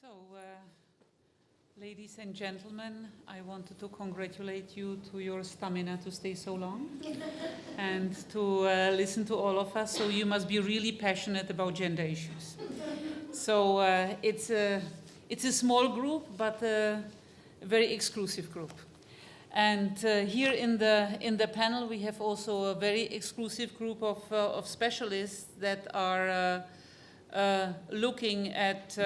So, ladies and gentlemen, I wanted to congratulate you to your stamina to stay so long and to listen to all of us. So you must be really passionate about gender issues. So it's a small group, but a very exclusive group. And here in the panel, we have also a very exclusive group of specialists that are looking at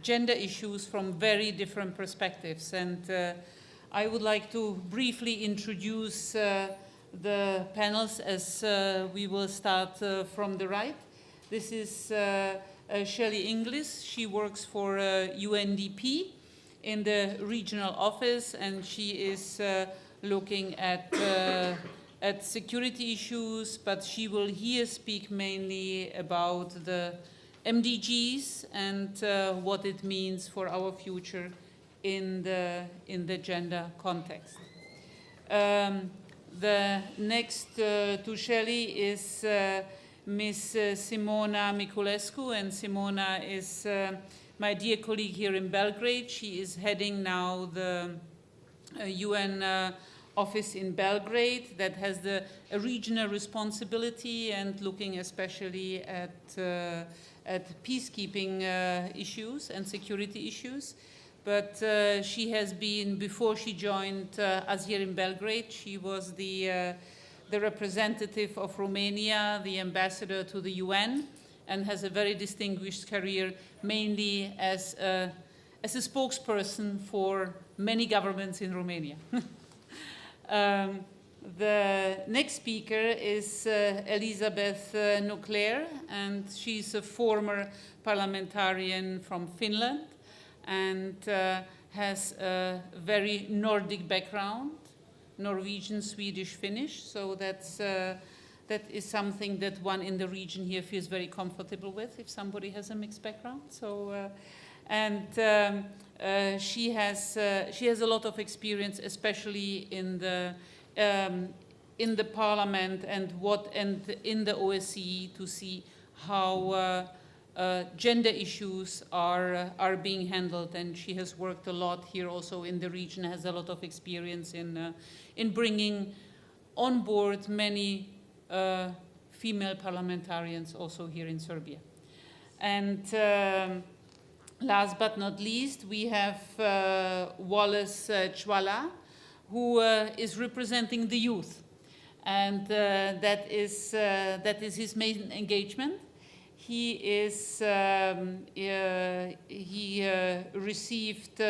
gender issues from very different perspectives. And I would like to briefly introduce the panels as we will start from the right. This is Shelley Inglis. She works for UNDP in the regional office, and she is looking at security issues, but she will here speak mainly about the MDGs and what it means for our future in the gender context. The next to Shelley is Ms. Simona Miculescu, and Simona is my dear colleague here in Belgrade. She is heading now the UN office in Belgrade that has a regional responsibility and looking especially at peacekeeping issues and security issues. But she has been, before she joined us here in Belgrade, she was the representative of Romania, the ambassador to the UN, and has a very distinguished career, mainly as a spokesperson for many governments in Romania. The next speaker is Elizabeth Nauclair, and she's a former parliamentarian from Finland and has a very Nordic background, Norwegian, Swedish, Finnish, so that is something that one in the region here feels very comfortable with if somebody has a mixed background. So, she has a lot of experience, especially in the parliament and in the OSCE, to see how gender issues are being handled, and she has worked a lot here also in the region, has a lot of experience in bringing on board many female parliamentarians also here in Serbia. And last but not least, we have Wallace Chwala, who is representing the youth, and that is his main engagement. He received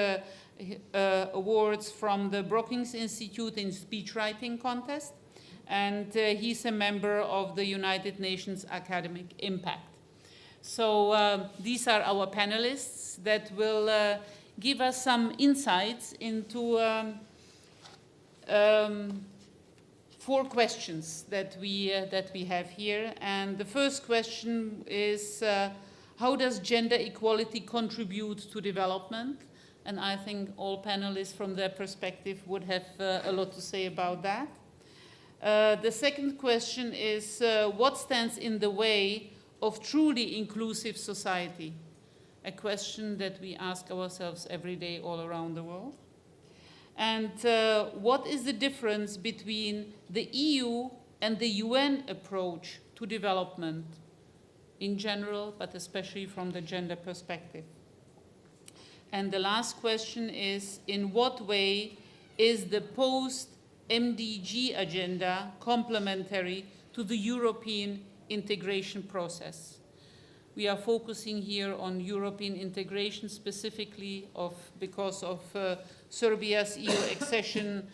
awards from the Brookings Institute in speechwriting contest, and he's a member of the United Nations Academic Impact. So these are our panelists that will give us some insights into 4 questions that we have here. And the first question is, how does gender equality contribute to development? And I think all panelists from their perspective would have a lot to say about that. The second question is, what stands in the way of truly inclusive society? A question that we ask ourselves every day all around the world. And what is the difference between the EU and the UN approach to development in general, but especially from the gender perspective? And the last question is, in what way is the post-MDG agenda complementary to the European integration process? We are focusing here on European integration specifically because of Serbia's EU accession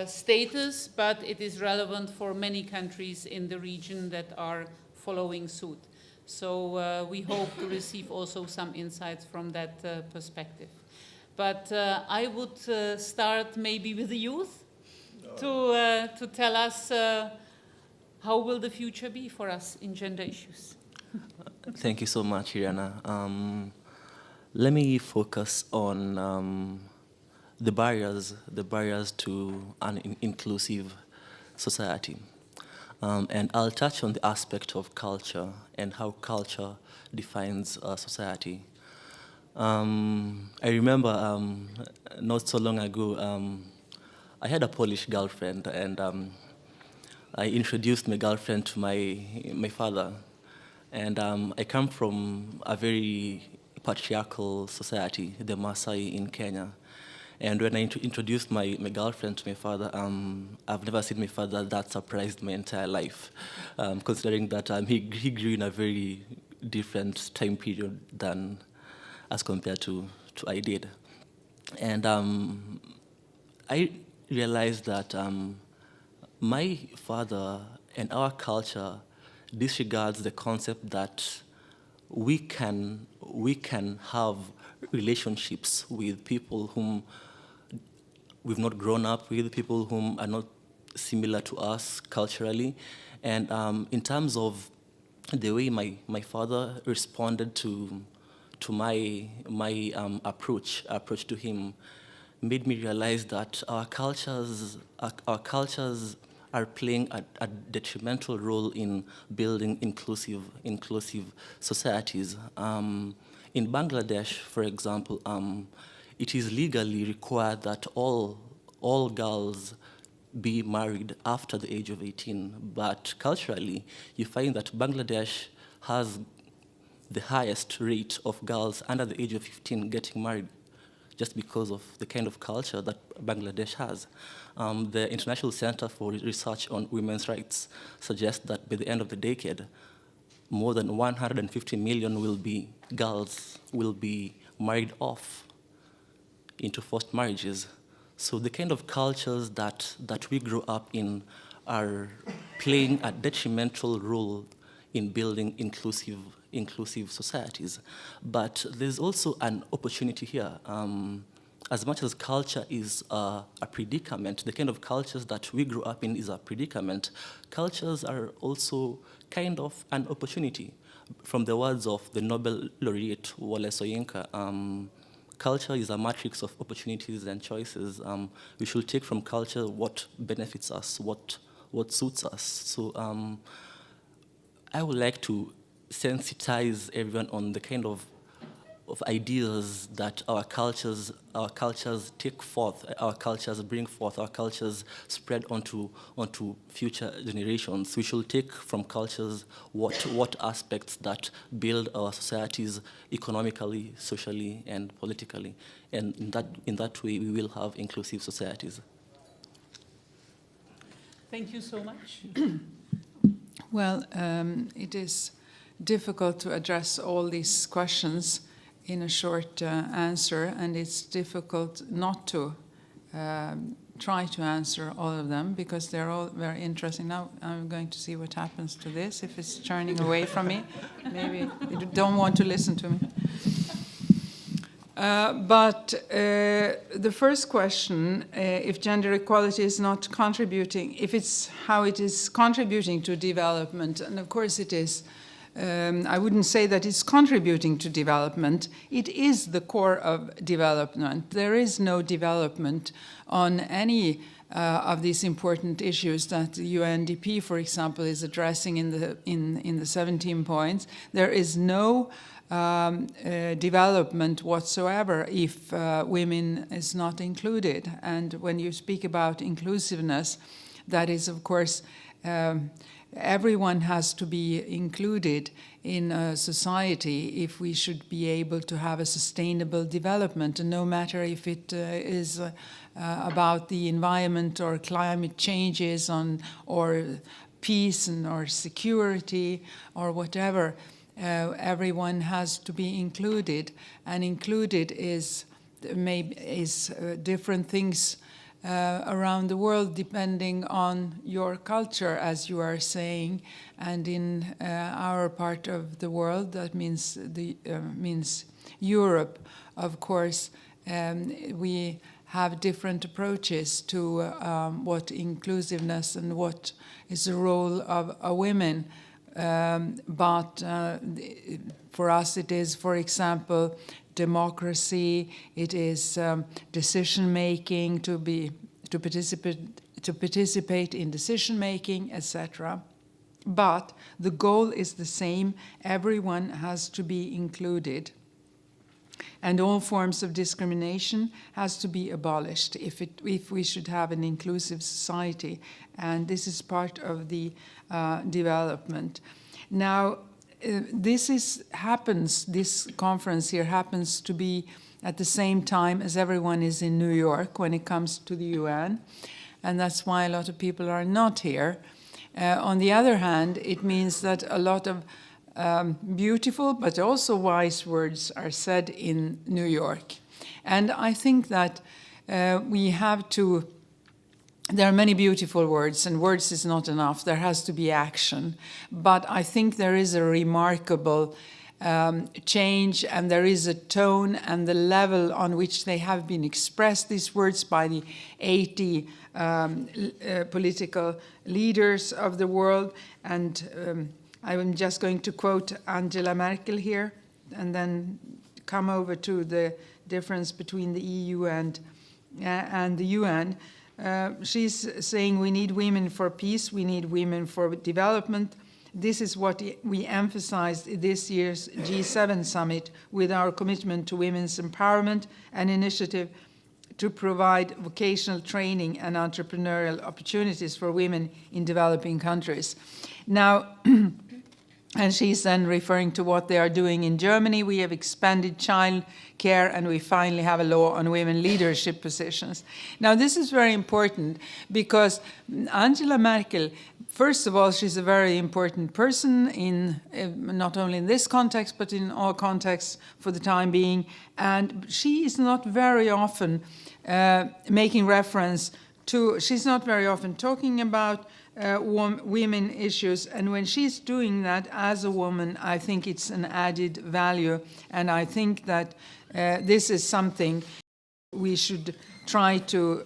status, but it is relevant for many countries in the region that are following suit. So we hope to receive also some insights from that perspective. But I would start maybe with the youth to tell us how will the future be for us in gender issues. Thank you so much, Iriana. Let me focus on the barriers to an inclusive society. And I'll touch on the aspect of culture and how culture defines a society. I remember not so long ago, I had a Polish girlfriend, and I introduced my girlfriend to my father. And I come from a very patriarchal society, the Maasai in Kenya. And when I introduced my girlfriend to my father, I've never seen my father that surprised my entire life, considering that he grew in a very different time period than as compared to I did. And I realized that my father and our culture disregards the concept that we can have relationships with people whom we've not grown up with, people whom are not similar to us culturally. And in terms of the way my father responded to my approach to him, made me realize that our cultures are playing a detrimental role in building inclusive societies. In Bangladesh, for example, it is legally required that all girls be married after the age of 18. But culturally, you find that Bangladesh has the highest rate of girls under the age of 15 getting married, just because of the kind of culture that Bangladesh has. The International Center for Research on Women's Rights suggests that by the end of the decade, more than 150 million girls will be married off into forced marriages. So the kind of cultures that we grew up in are playing a detrimental role in building inclusive societies. But there's also an opportunity here. As much as culture is a predicament, the kind of cultures that we grew up in is a predicament, cultures are also kind of an opportunity. From the words of the Nobel laureate Wole Soyinka, culture is a matrix of opportunities and choices. We should take from culture what benefits us, what suits us. So I would like to sensitize everyone on the kind of ideas that our cultures take forth, our cultures bring forth, our cultures spread onto future generations. We should take from cultures what aspects that build our societies economically, socially, and politically, and in that way we will have inclusive societies. Thank you so much. Well, it is difficult to address all these questions in a short answer, and it's difficult not to try to answer all of them because they're all very interesting. Now I'm going to see what happens to this, if it's turning away from me. Maybe you don't want to listen to me. But the first question, if gender equality is not contributing, if it's how it is contributing to development, and of course it is. I wouldn't say that it's contributing to development. It is the core of development. There is no development on any of these important issues that the UNDP, for example, is addressing in the 17 points. There is no development whatsoever if women is not included. And when you speak about inclusiveness, that is, of course, everyone has to be included in a society if we should be able to have a sustainable development, and no matter if it is about the environment or climate changes or peace or security or whatever, everyone has to be included, and included is different things around the world depending on your culture, as you are saying, and in our part of the world, that means means Europe, of course, we have different approaches to what inclusiveness and what is the role of a woman. But for us it is, for example, democracy, it is decision making, to participate in decision making, etc. But the goal is the same. Everyone has to be included. And all forms of discrimination has to be abolished if we should have an inclusive society. And this is part of the development. Now, this conference here happens to be at the same time as everyone is in New York when it comes to the UN. And that's why a lot of people are not here. On the other hand, it means that a lot of beautiful but also wise words are said in New York. And I think that we have to, there are many beautiful words, and words is not enough, there has to be action. But I think there is a remarkable change, and there is a tone and the level on which they have been expressed, these words, by the 80 political leaders of the world. And I'm just going to quote Angela Merkel here, and then come over to the difference between the EU and the UN. She's saying we need women for peace, we need women for development. This is what we emphasized this year's G7 summit with our commitment to women's empowerment and initiative to provide vocational training and entrepreneurial opportunities for women in developing countries. Now, and she's then referring to what they are doing in Germany. We have expanded child care, and we finally have a law on women leadership positions. Now, this is very important because Angela Merkel, first of all, she's a very important person in not only in this context, but in all contexts for the time being. And she is not very often making reference to, she's not very often talking about women issues, and when she's doing that as a woman, I think it's an added value, and I think that this is something we should try to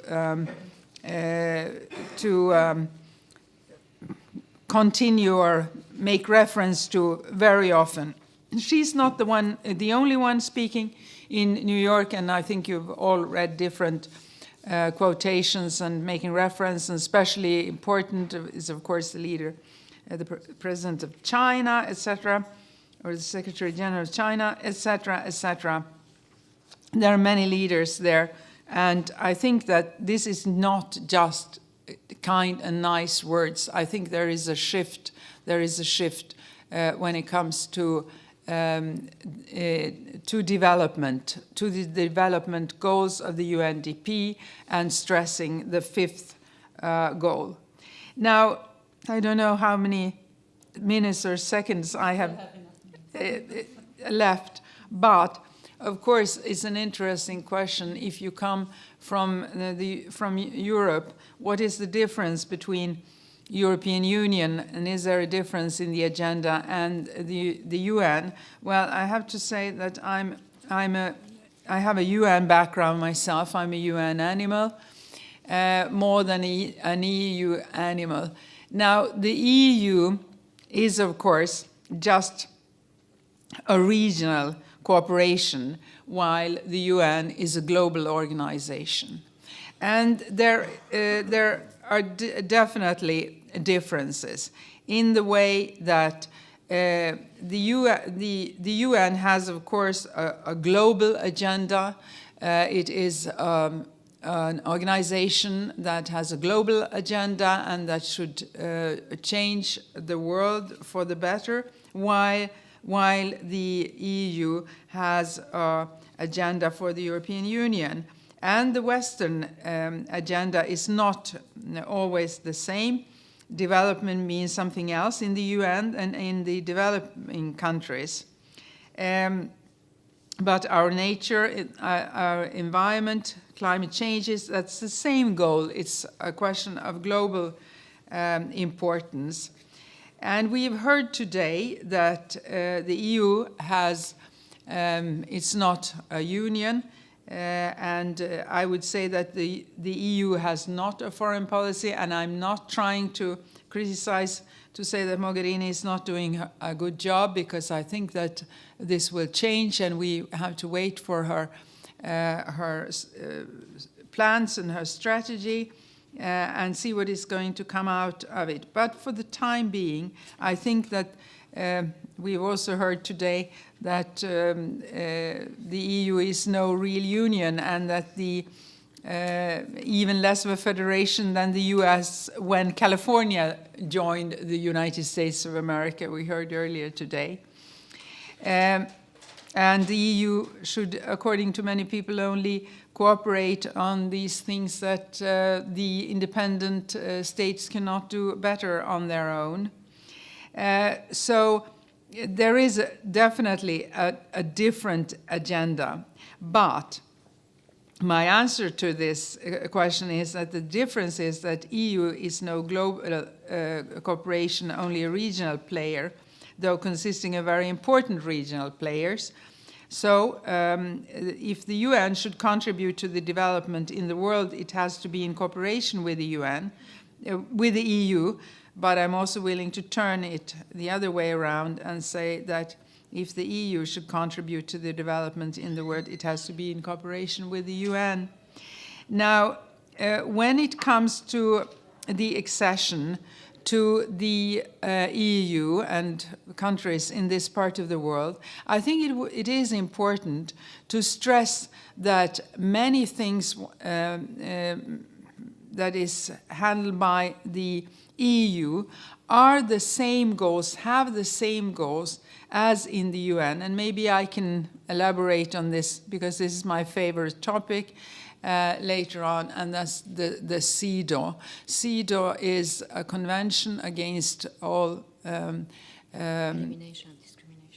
continue or make reference to very often. She's not the only one speaking in New York, and I think you've all read different quotations and making reference, and especially important is, of course, the leader, the president of China, etc., or the Secretary General of China, etc., etc. There are many leaders there, and I think that this is not just kind and nice words. I think there is a shift. There is a shift when it comes to development, to the development goals of the UNDP, and stressing the fifth goal. Now, I don't know how many minutes or seconds I have left, but of course it's an interesting question. If you come from Europe, what is the difference between European Union, and is there a difference in the agenda and the UN? Well, I have to say that I have a UN background myself. I'm a UN animal, more than an EU animal. Now, the EU is, of course, just a regional cooperation, while the UN is a global organization. And there are definitely differences in the way that the UN has, of course, a global agenda. It is an organization that has a global agenda and that should change the world for the better, while the EU has an agenda for the European Union. And the Western agenda is not always the same. Development means something else in the UN and in the developing countries. But our nature, our environment, climate changes, that's the same goal. It's a question of global importance. And we've heard today that the EU has, it's not a union, and I would say that the EU has not a foreign policy, and I'm not trying to criticize, to say that Mogherini is not doing a good job, because I think that this will change, and we have to wait for her plans and her strategy and see what is going to come out of it. But for the time being, I think that we've also heard today that the EU is no real union, and that the even less of a federation than the US when California joined the United States of America, we heard earlier today. And the EU should, according to many people, only cooperate on these things that the independent states cannot do better on their own. So there is definitely a different agenda. But my answer to this question is that the difference is that EU is no global cooperation, only a regional player, though consisting of very important regional players. So if the UN should contribute to the development in the world, it has to be in cooperation with the UN, with the EU, but I'm also willing to turn it the other way around and say that if the EU should contribute to the development in the world, it has to be in cooperation with the UN. Now, when it comes to the accession to the EU and countries in this part of the world, I think it is important to stress that many things that is handled by the EU are the same goals, have the same goals as in the UN. And maybe I can elaborate on this because this is my favorite topic later on, and that's the CEDAW. CEDAW is a convention against all discrimination.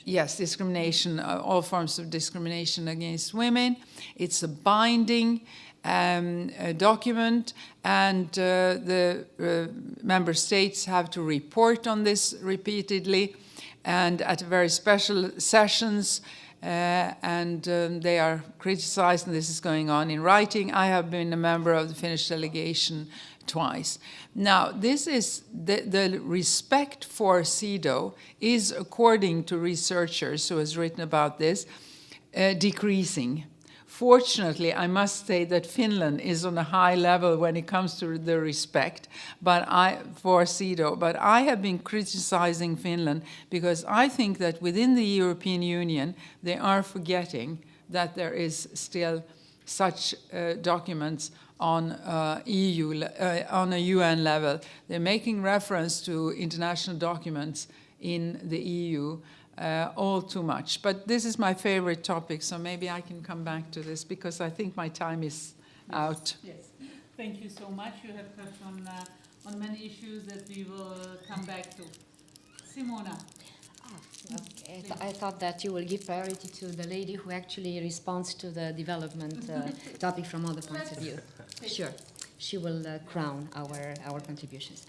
Yes, discrimination, all forms of discrimination against women. It's a binding document, and the member states have to report on this repeatedly and at very special sessions, and they are criticized, and this is going on in writing. I have been a member of the Finnish delegation twice. Now, this is the respect for CEDAW is, according to researchers who has written about this, decreasing. Fortunately, I must say that Finland is on a high level when it comes to the respect for CEDAW. But I have been criticizing Finland because I think that within the European Union, they are forgetting that there is still such documents on on a UN level. They're making reference to international documents in the EU all too much. But this is my favorite topic, so maybe I can come back to this because I think my time is out. Yes, thank you so much. You have touched on many issues that we will come back to. Simona. Okay. I thought that you will give priority to the lady who actually responds to the development topic from other points of view. Sure. She will crown our contributions.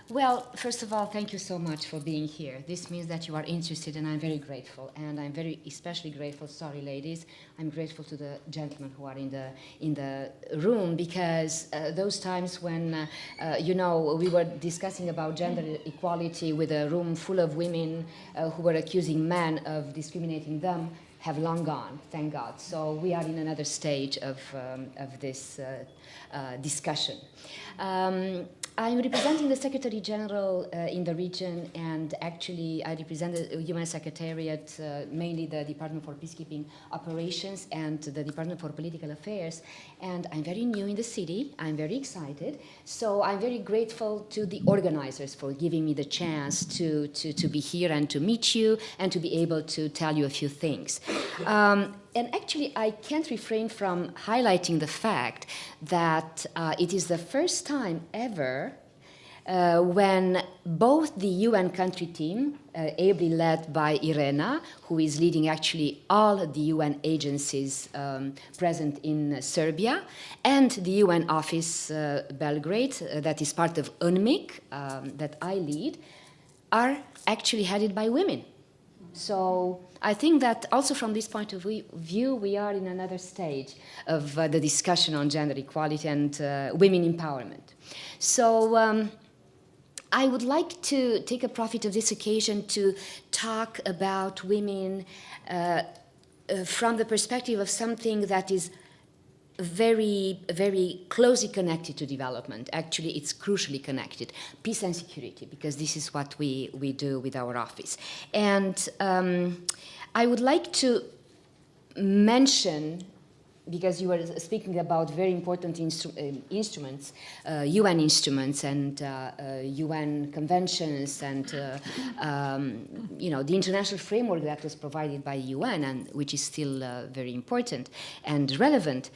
Well, first of all, thank you so much for being here. This means that you are interested, and I'm very grateful. And I'm especially grateful, sorry ladies, I'm grateful to the gentlemen who are in the room, because those times when, we were discussing about gender equality with a room full of women who were accusing men of discriminating them, have long gone, thank God. So we are in another stage of this discussion. I'm representing the Secretary General in the region, and actually I represent the UN Secretariat, mainly the Department for Peacekeeping Operations and the Department for Political Affairs. And I'm very new in the city. I'm very excited. So I'm very grateful to the organizers for giving me the chance to be here and to meet you and to be able to tell you a few things. And actually, I can't refrain from highlighting the fact that it is the first time ever when both the UN country team, ably led by Irena, who is leading actually all the UN agencies present in Serbia, and the UN office Belgrade, that is part of UNMIC, that I lead, are actually headed by women. So I think that also from this point of view, we are in another stage of the discussion on gender equality and women empowerment. So I would like to take a profit of this occasion to talk about women from the perspective of something that is very, very closely connected to development. Actually, it's crucially connected. Peace and security, because this is what we do with our office. And I would like to mention, because you were speaking about very important instruments, UN instruments and UN conventions and the international framework that was provided by UN and which is still very important and relevant.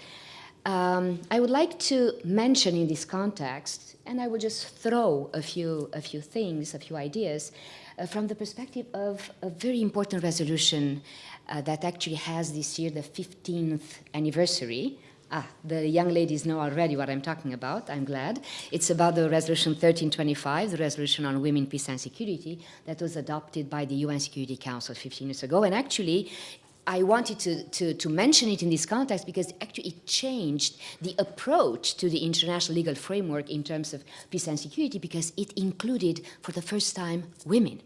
I would like to mention in this context, and I will just throw a few things, a few ideas, from the perspective of a very important resolution that actually has this year the 15th anniversary. The young ladies know already what I'm talking about, I'm glad. It's about the Resolution 1325, the Resolution on Women, Peace and Security, that was adopted by the UN Security Council 15 years ago. And actually, I wanted to mention it in this context because actually it changed the approach to the international legal framework in terms of peace and security because it included, for the first time, women.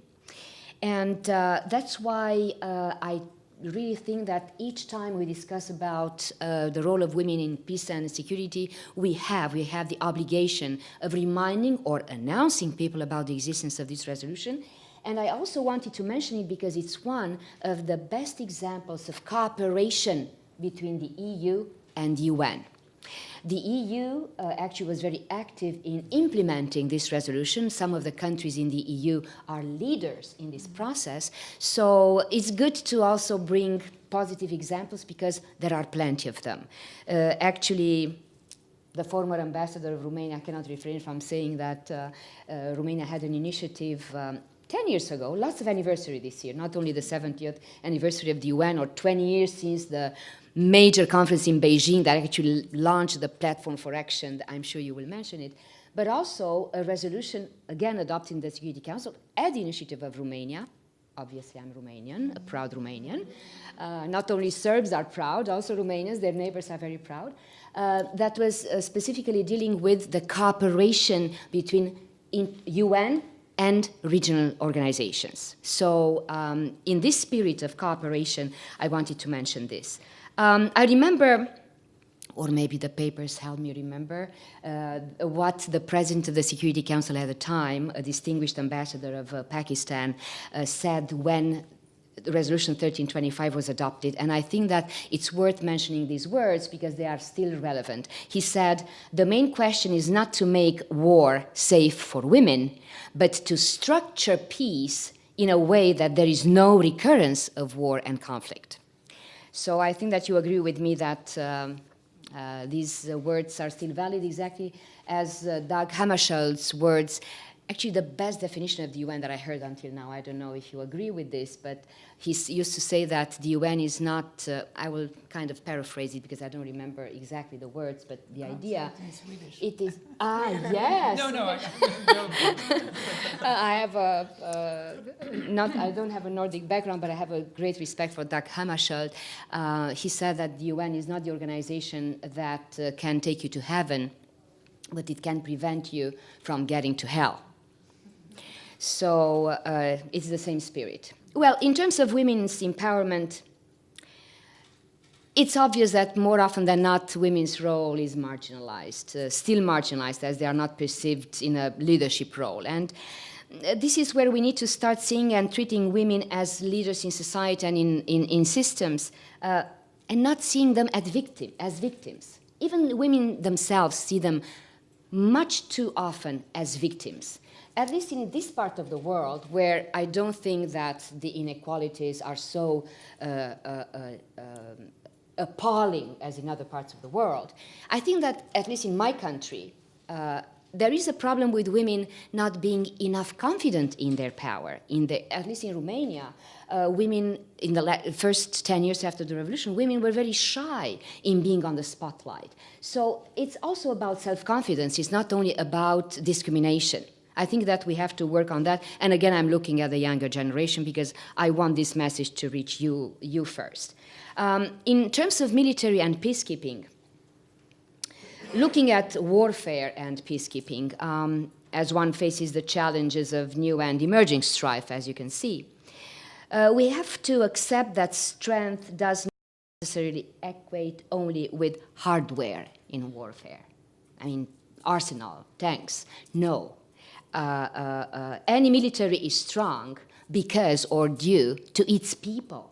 And that's why I really think that each time we discuss about the role of women in peace and security, we have the obligation of reminding or announcing people about the existence of this resolution. And I also wanted to mention it because it's one of the best examples of cooperation between the EU and UN. The EU actually was very active in implementing this resolution. Some of the countries in the EU are leaders in this process. So it's good to also bring positive examples because there are plenty of them. Actually, the former ambassador of Romania, I cannot refrain from saying that Romania had an initiative 10 years ago, lots of anniversary this year, not only the 70th anniversary of the UN or 20 years since the major conference in Beijing that actually launched the platform for action, I'm sure you will mention it, but also a resolution, again adopted in the Security Council at the initiative of Romania. Obviously, I'm Romanian, a proud Romanian. Not only Serbs are proud, also Romanians, their neighbors are very proud. That was specifically dealing with the cooperation between UN and regional organizations. So in this spirit of cooperation, I wanted to mention this. I remember, or maybe the papers help me remember, what the president of the Security Council at the time, a distinguished ambassador of Pakistan, said when the Resolution 1325 was adopted, and I think that it's worth mentioning these words because they are still relevant. He said, the main question is not to make war safe for women, but to structure peace in a way that there is no recurrence of war and conflict. So I think that you agree with me that these words are still valid, exactly as Dag Hammarskjöld's words. Actually, the best definition of the UN that I heard until now, I don't know if you agree with this, but he used to say that the UN is not, I will kind of paraphrase it because I don't remember exactly the words, but the idea, it is, yes. No. I have I don't have a Nordic background, but I have a great respect for Dag Hammarskjöld. He said that the UN is not the organization that can take you to heaven, but it can prevent you from getting to hell. So it's the same spirit. Well, in terms of women's empowerment, it's obvious that more often than not, women's role is marginalized, still marginalized, as they are not perceived in a leadership role. And this is where we need to start seeing and treating women as leaders in society and in systems, and not seeing them as victims. Even women themselves see them much too often as victims. At least in this part of the world, where I don't think that the inequalities are so appalling as in other parts of the world. I think that, at least in my country, there is a problem with women not being enough confident in their power. At least in Romania, women in the first 10 years after the revolution, women were very shy in being on the spotlight. So it's also about self-confidence. It's not only about discrimination. I think that we have to work on that. And again, I'm looking at the younger generation because I want this message to reach you first. In terms of military and peacekeeping, looking at warfare and peacekeeping, as one faces the challenges of new and emerging strife, as you can see, we have to accept that strength does necessarily equate only with hardware in warfare. I mean, arsenal, tanks. No. Any military is strong because or due to its people.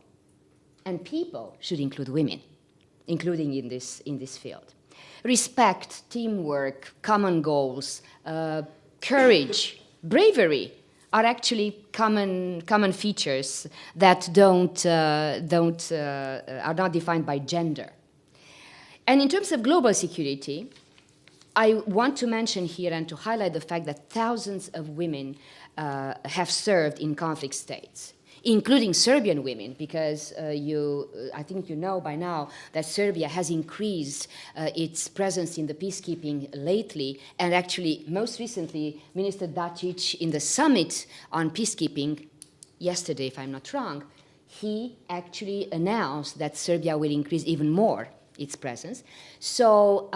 And people should include women, including in this field. Respect, teamwork, common goals, courage, bravery are actually common features that are not defined by gender. And in terms of global security, I want to mention here and to highlight the fact that thousands of women have served in conflict states, including Serbian women, because I think you know by now that Serbia has increased its presence in the peacekeeping lately, and actually most recently, Minister Dacic in the summit on peacekeeping yesterday, if I'm not wrong, he actually announced that Serbia will increase even more its presence. So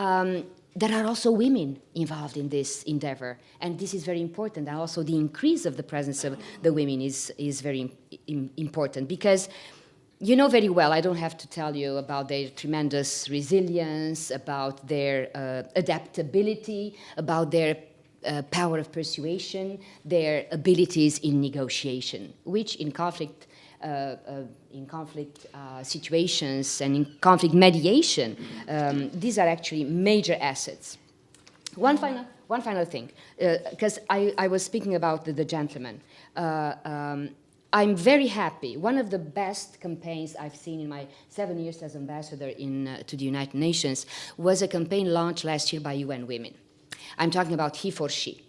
there are also women involved in this endeavor, and this is very important. And also the increase of the presence of the women is very important, because you know very well, I don't have to tell you about their tremendous resilience, about their adaptability, about their power of persuasion, their abilities in negotiation, which in conflict situations and in conflict mediation, these are actually major assets. One final thing, because I was speaking about the gentleman. I'm very happy. One of the best campaigns I've seen in my 7 years as ambassador to the United Nations was a campaign launched last year by UN Women. I'm talking about He for She.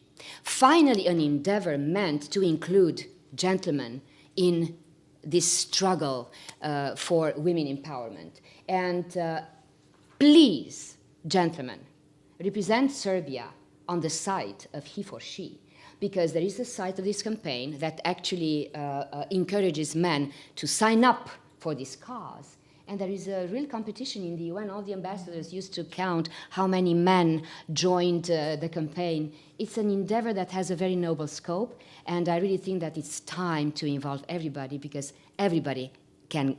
Finally, an endeavor meant to include gentlemen in this struggle for women empowerment. And please, gentlemen, represent Serbia on the side of He for She, because there is a side of this campaign that actually encourages men to sign up for this cause. And there is a real competition in the UN. All the ambassadors used to count how many men joined the campaign. It's an endeavor that has a very noble scope, and I really think that it's time to involve everybody, because everybody can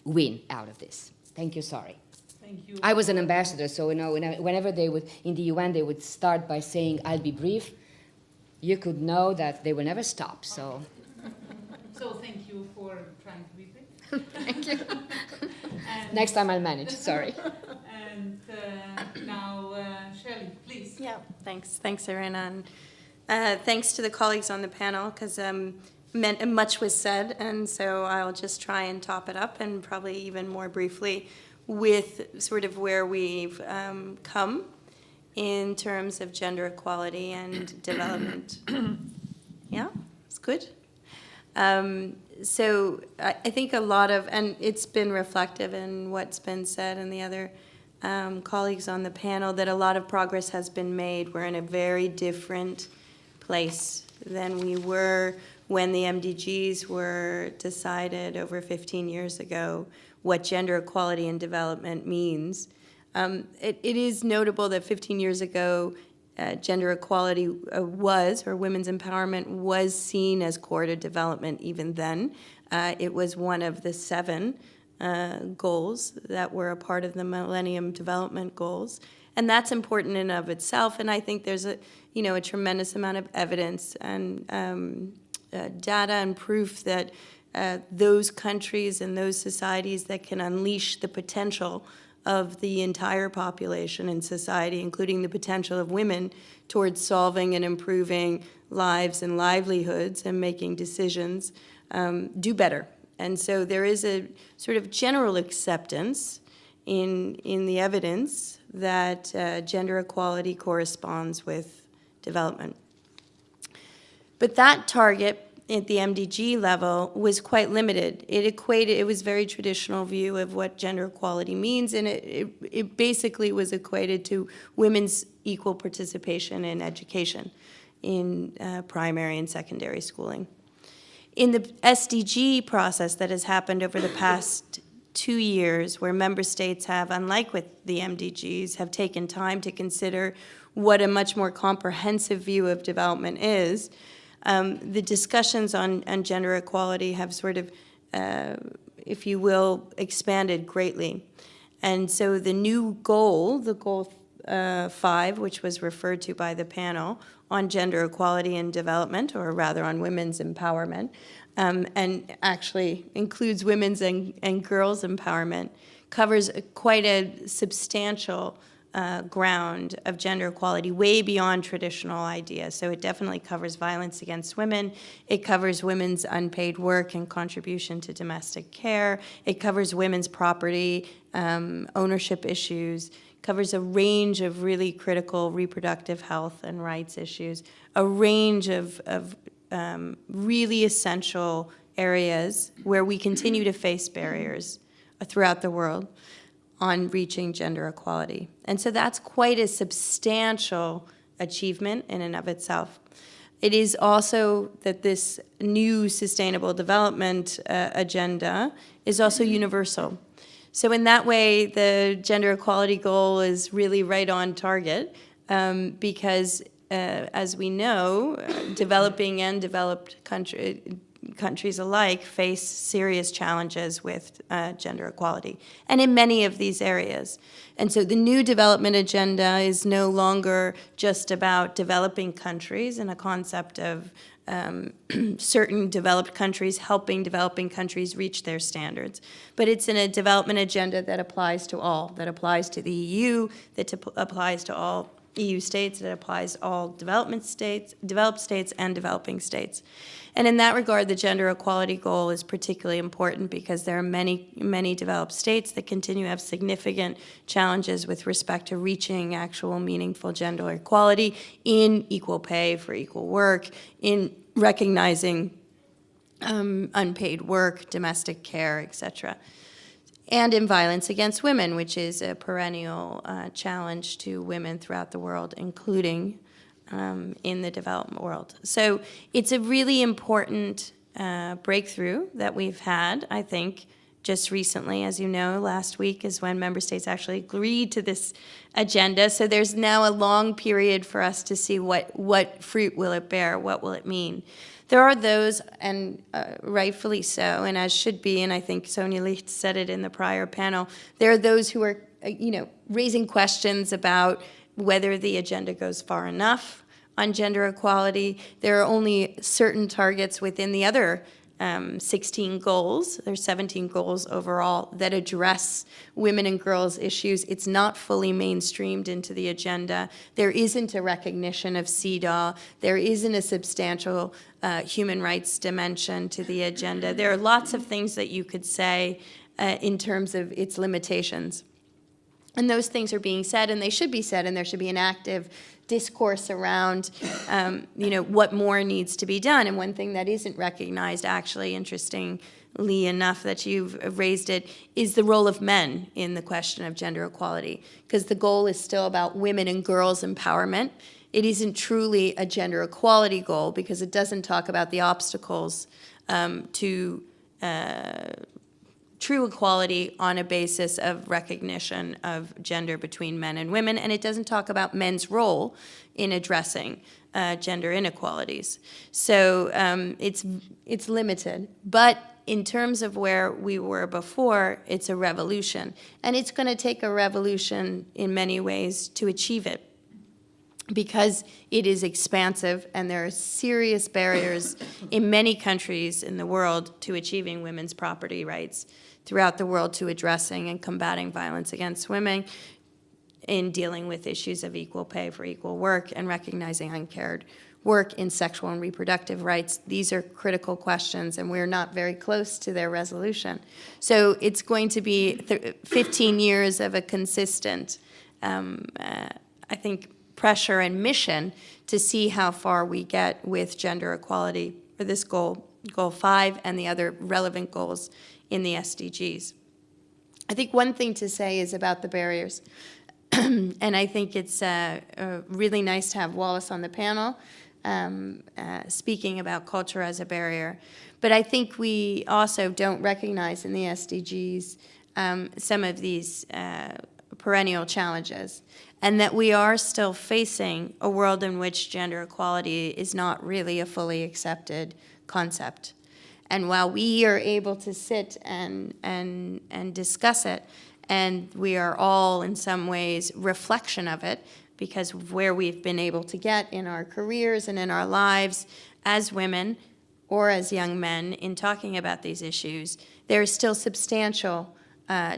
win out of this. Thank you, sorry. Thank you. I was an ambassador, so you know, whenever they would, in the UN, they would start by saying, I'll be brief, you could know that they will never stop, so. So thank you for trying to be brief. Thank you. And Next time I'll manage, sorry. And now, Shelley, please. Yeah, thanks, Irina, and thanks to the colleagues on the panel, because much was said, and so I'll just try and top it up, and probably even more briefly, with sort of where we've come in terms of gender equality and development. Yeah, it's good. So I think a lot of, and it's been reflective in what's been said and the other colleagues on the panel, that a lot of progress has been made. We're in a very different place than we were when the MDGs were decided over 15 years ago, what gender equality and development means. It is notable that 15 years ago, gender equality or women's empowerment was seen as core to development even then. It was one of the 7 goals that were a part of the Millennium Development Goals. And that's important in and of itself. And I think there's a tremendous amount of evidence and data and proof that those countries and those societies that can unleash the potential of the entire population and society, including the potential of women towards solving and improving lives and livelihoods and making decisions, do better. And so there is a sort of general acceptance in the evidence that gender equality corresponds with development. But that target at the MDG level was quite limited. It was very traditional view of what gender equality means, and it basically was equated to women's equal participation in education, in primary and secondary schooling. In the SDG process that has happened over the past 2 years, where member states have, unlike with the MDGs, have taken time to consider what a much more comprehensive view of development is, the discussions on gender equality have sort of if you will, expanded greatly. And so the new goal, the goal 5, which was referred to by the panel on gender equality and development, or rather on women's empowerment, and actually includes women's and girls' empowerment, covers quite a substantial ground of gender equality, way beyond traditional ideas. So it definitely covers violence against women. It covers women's unpaid work and contribution to domestic care. It covers women's property, ownership issues, covers a range of really critical reproductive health and rights issues, a range of really essential areas where we continue to face barriers throughout the world on reaching gender equality. And so that's quite a substantial achievement in and of itself. It is also that this new sustainable development agenda is also universal. So in that way, the gender equality goal is really right on target because, as we know, developing and developed countries alike face serious challenges with gender equality, and in many of these areas. And so the new development agenda is no longer just about developing countries and a concept of certain developed countries helping developing countries reach their standards. But it's in a development agenda that applies to all, that applies to the EU, that applies to all EU states, that applies to all developed states, and developing states. And in that regard, the gender equality goal is particularly important because there are many, many developed states that continue to have significant challenges with respect to reaching actual meaningful gender equality in equal pay for equal work, in recognizing unpaid work, domestic care, etc., and in violence against women, which is a perennial challenge to women throughout the world, including in the developed world. So it's a really important breakthrough that we've had, I think, just recently. As you know, last week is when member states actually agreed to this agenda. So there's now a long period for us to see what fruit will it bear, what will it mean. There are those, and rightfully so, and as should be, and I think Sonia Lee said it in the prior panel, there are those who are, raising questions about whether the agenda goes far enough on gender equality. There are only certain targets within the other 16 goals. There's 17 goals overall that address women and girls issues. It's not fully mainstreamed into the agenda. There isn't a recognition of CEDAW. There isn't a substantial human rights dimension to the agenda. There are lots of things that you could say in terms of its limitations. And those things are being said, and they should be said, and there should be an active discourse around, what more needs to be done. And one thing that isn't recognized, actually, interestingly enough that you've raised it, is the role of men in the question of gender equality, because the goal is still about women and girls' empowerment. It isn't truly a gender equality goal because it doesn't talk about the obstacles to true equality on a basis of recognition of gender between men and women, and it doesn't talk about men's role in addressing gender inequalities. So it's limited, but in terms of where we were before, it's a revolution, and it's going to take a revolution in many ways to achieve it, because it is expansive and there are serious barriers in many countries in the world to achieving women's property rights throughout the world, to addressing and combating violence against women, in dealing with issues of equal pay for equal work and recognizing uncared work in sexual and reproductive rights. These are critical questions, and we're not very close to their resolution. So it's going to be 15 years of a consistent, I think, pressure and mission to see how far we get with gender equality for this goal 5, and the other relevant goals in the SDGs. I think one thing to say is about the barriers, and I think it's really nice to have Wallace on the panel speaking about culture as a barrier. But I think we also don't recognize in the SDGs some of these perennial challenges, and that we are still facing a world in which gender equality is not really a fully accepted concept. And while we are able to sit and discuss it, and we are all in some ways reflection of it, because of where we've been able to get in our careers and in our lives as women or as young men in talking about these issues, there are still substantial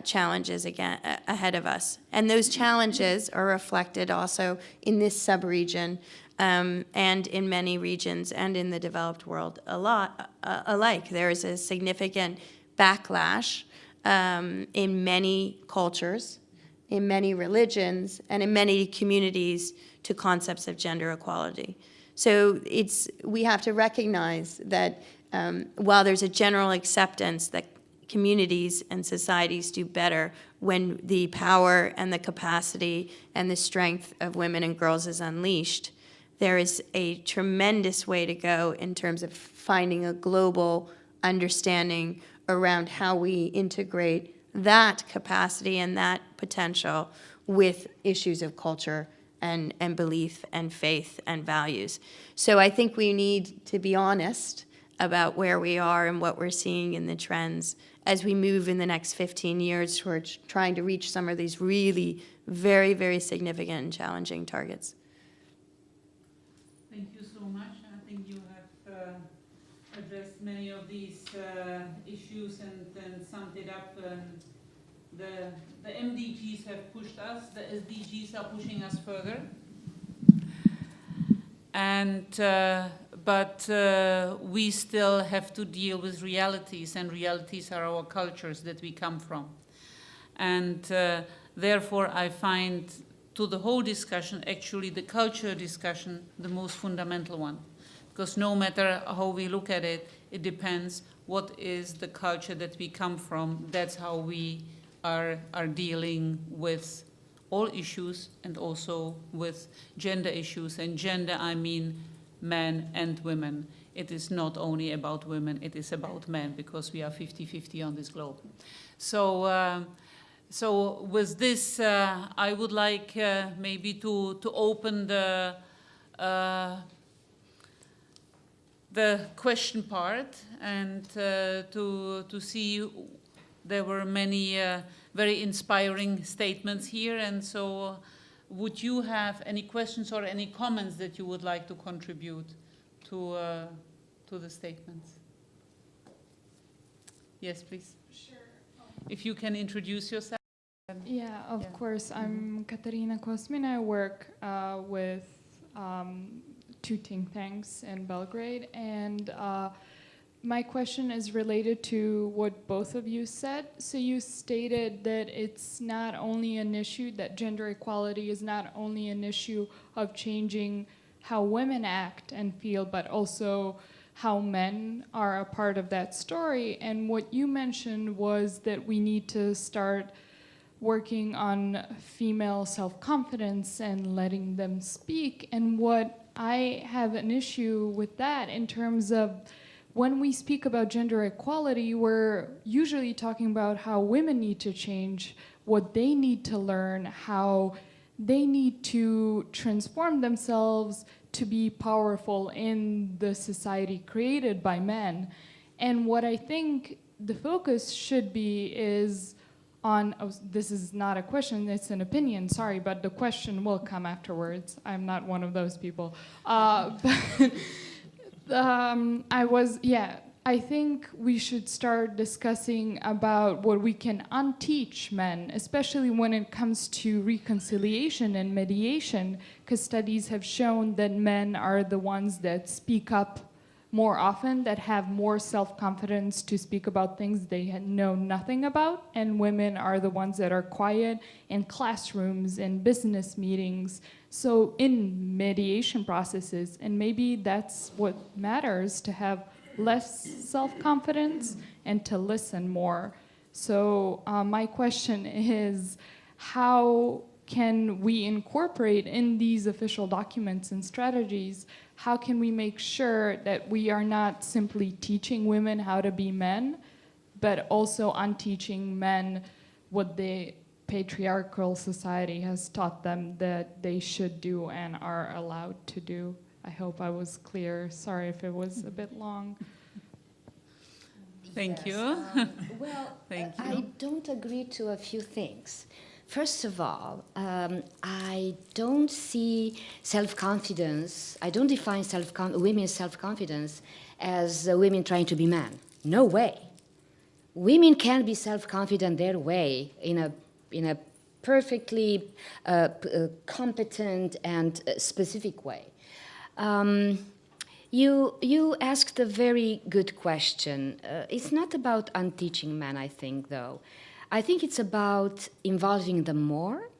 challenges ahead of us. And those challenges are reflected also in this sub-region and in many regions and in the developed world alike. There is a significant backlash in many cultures, in many religions, and in many communities to concepts of gender equality. So we have to recognize that while there's a general acceptance that communities and societies do better when the power and the capacity and the strength of women and girls is unleashed, there is a tremendous way to go in terms of finding a global understanding around how we integrate that capacity and that potential with issues of culture and belief and faith and values. So I think we need to be honest about where we are and what we're seeing in the trends as we move in the next 15 years towards trying to reach some of these really very, very significant and challenging targets. Thank you so much. I think you have addressed many of these issues and summed it up. The MDGs have pushed us, the SDGs are pushing us further. But we still have to deal with realities, and realities are our cultures that we come from. And therefore I find to the whole discussion, actually the culture discussion, the most fundamental one. Because no matter how we look at it, it depends what is the culture that we come from. That's how we are dealing with all issues and also with gender issues. And gender, I mean men and women. It is not only about women, it is about men, because we are 50-50 on this globe. So, so with this, I would like maybe to open the question part and to see. There were many very inspiring statements here, and so would you have any questions or any comments that you would like to contribute to the statements? Yes, please. Sure. If you can introduce yourself. Yeah, of Yeah. course. I'm Katarina Kosmin. I work with two think tanks in Belgrade, and my question is related to what both of you said. So you stated that it's not only an issue, that gender equality is not only an issue of changing how women act and feel, but also how men are a part of that story. And what you mentioned was that we need to start working on female self-confidence and letting them speak. And what I have an issue with that in terms of when we speak about gender equality, we're usually talking about how women need to change, what they need to learn, how they need to transform themselves to be powerful in the society created by men. And what I think the focus should be is on, oh, this is not a question, it's an opinion, sorry, but the question will come afterwards. I'm not one of those people. I think we should start discussing about what we can unteach men, especially when it comes to reconciliation and mediation, because studies have shown that men are the ones that speak up more often, that have more self-confidence to speak about things they know nothing about, and women are the ones that are quiet in classrooms and business meetings, so in mediation processes. And maybe that's what matters, to have less self-confidence and to listen more. So my question is, how can we incorporate in these official documents and strategies, how can we make sure that we are not simply teaching women how to be men, but also unteaching men what the patriarchal society has taught them that they should do and are allowed to do? I hope I was clear. Sorry if it was a bit long. Thank Yes, you. Well, Thank I don't agree to a few things. First of all, I don't see self-confidence, I don't define women's self-confidence as women trying to be men. No way. Women can be self-confident their way in a perfectly competent and specific way. You asked a very good question. It's not about unteaching men, I think, though. I think it's about involving them more.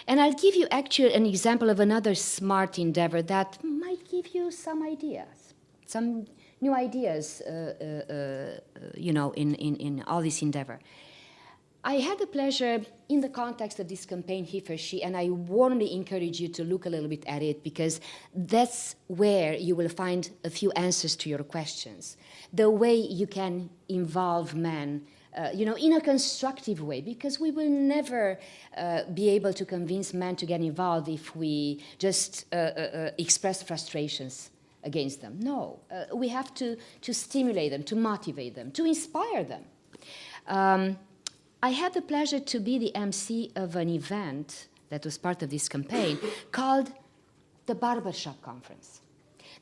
And I'll give you actually an example of another smart endeavor that might give you some ideas, some new ideas, in all this endeavor. I had the pleasure, in the context of this campaign, He for She, and I warmly encourage you to look a little bit at it because that's where you will find a few answers to your questions. The way you can involve men, in a constructive way, because we will never be able to convince men to get involved if we just express frustrations against them. No, we have to stimulate them, to motivate them, to inspire them. I had the pleasure to be the MC of an event that was part of this campaign called the Barbershop Conference.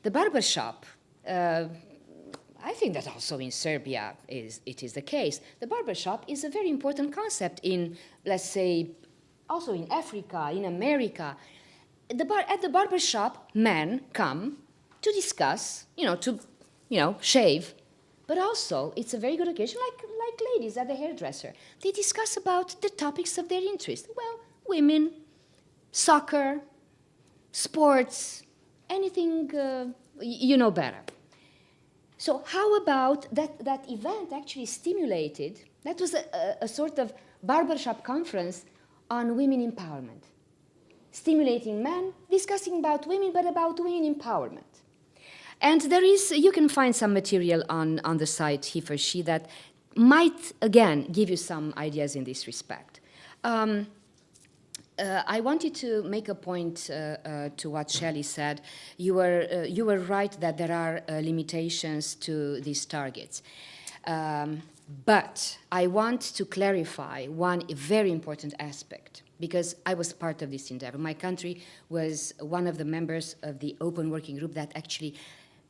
The barbershop, I think that also in Serbia it is the case. The barbershop is a very important concept in, let's say, also in Africa, in America. At the barbershop, men come to discuss, to shave. But also, it's a very good occasion, like ladies at the hairdresser. They discuss about the topics of their interest. Well, women, soccer, sports, anything you know better. So how about that event actually stimulated, that was a sort of barbershop conference on women empowerment. Stimulating men, discussing about women, but about women empowerment. And you can find some material on the site He for She that might, again, give you some ideas in this respect. I wanted to make a point to what Shelley said. You were right that there are limitations to these targets. But I want to clarify one very important aspect, because I was part of this endeavor. My country was one of the members of the Open Working Group that actually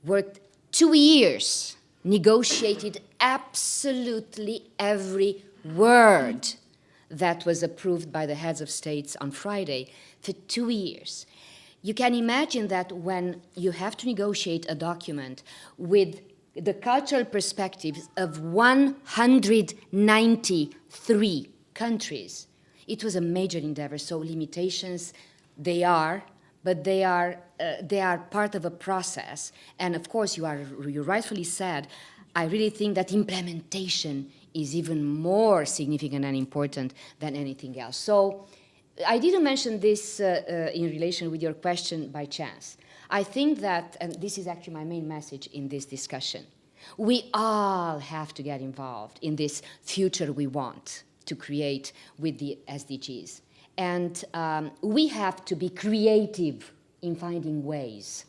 worked 2 years, negotiated absolutely every word that was approved by the heads of states on Friday for 2 years. You can imagine that when you have to negotiate a document with the cultural perspectives of 193 countries, it was a major endeavor. So limitations, they are, but they are part of a process. And of course, you rightfully said, I really think that implementation is even more significant and important than anything else. So I didn't mention this in relation with your question by chance. I think that, and this is actually my main message in this discussion, we all have to get involved in this future we want to create with the SDGs. And we have to be creative in finding ways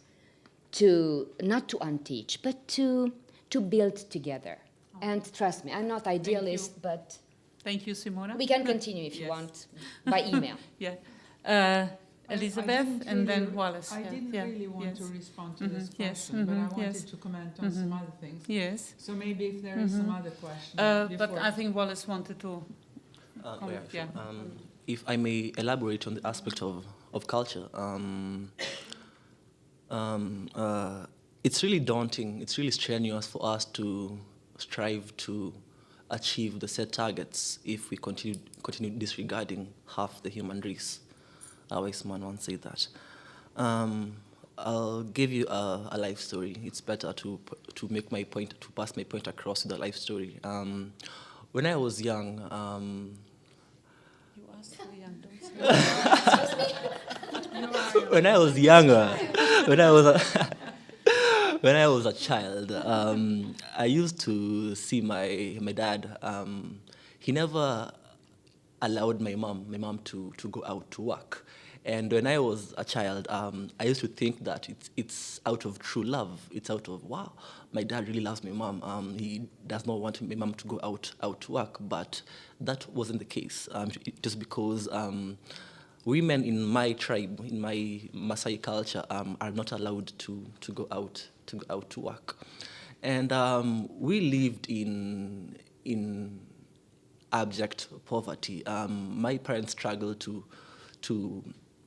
to, not to unteach, but to build together. And trust me, I'm not idealist, but Thank you, Simona. we can continue if you want by email. Yeah. Elizabeth, and then Wallace. I didn't really want to respond to this Yes. question, but I wanted Yes. to comment on some other things. Yes. So maybe if there is some other question. But before- I think Wallace wanted to. Sure. If I may elaborate on the aspect of culture, it's really daunting, it's really strenuous for us to strive to achieve the set targets if we continue disregarding half the human race. A wise man once said that. I'll give you a life story. It's better to make my point, to pass my point across with a life story. When I was young, You asked for young, don't say. when I was younger, when I was a child, I used to see my dad. He never allowed my mom to go out to work, And when I was a child, I used to think that it's out of true love. It's out of, wow, my dad really loves my mom. He does not want my mom to go out to work. But that wasn't the case. Just because women in my tribe, in my Maasai culture, are not allowed to go out to work. And we lived in abject poverty. My parents struggled to